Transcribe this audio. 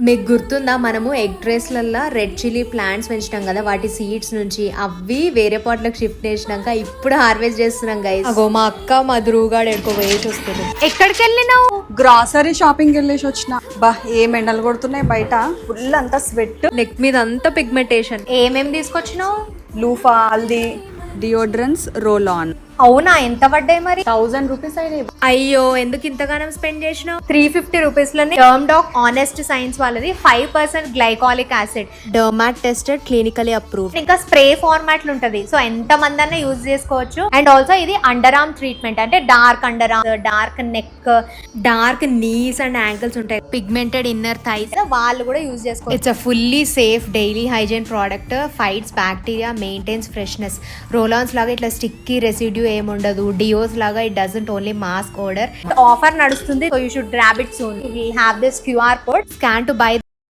మీకు గుర్తుందా, మనము ఎగ్ ట్రేస్లల్లో రెడ్ చిల్లీ ప్లాంట్స్ పెంచినాం కదా, వాటి సీడ్స్ నుంచి అవి వేరే పాట్లకు షిఫ్ట్ చేసినాక ఇప్పుడు హార్వెస్ట్ చేస్తున్నాం గైస్. అగో మా అక్క మా ధ్రువుగాడు ఎడుకో వేసి వస్తుంది. ఎక్కడికి వెళ్ళినావు? గ్రాసరీ షాపింగ్ వెళ్ళేసి వచ్చిన. బా ఏం ఎండలు కొడుతున్నాయి బయట, ఫుల్ అంతా స్వెట్, నెక్ మీద అంతా పిగ్మెంటేషన్. ఏమేమి తీసుకొచ్చినావు? Loofah, haldi, deodorants, roll on. అవునా, ఎంత పడ్డాయి మరి? 1000 రూపీస్ అయినాయి. అయ్యో, ఎందుకు ఇంతగానం స్పెండ్ చేసినావు? 350 రూపీస్ లోనే డర్మ్ డాక్ ఆనెస్ట్ సైన్స్ వాళ్ళది 5% glycolic acid, dermat tested, clinically approved. ఇంకా స్ప్రే ఫార్మాట్ లో ఉంటది, సో ఎంత మంది అన్న యూజ్ చేసుకోవచ్చు. అండ్ ఆల్సో ఇది అండర్ ఆర్మ్ ట్రీట్మెంట్, అంటే dark under arm, dark neck, dark knees and ankles ఉంటాయి, పిగ్మెంటెడ్ ఇన్నర్ థైస్, వాళ్ళు కూడా యూజ్ చేసుకోవచ్చు. It's a fully safe daily hygiene product, fights bacteria, maintains freshness. Roll ons లాగా ఇట్లా sticky residue ఏముండదు. Deos లాగా it doesn't only mask odour. Offer నడుస్తుంది, so you should grab it soon. We have this QR code, scan to buy.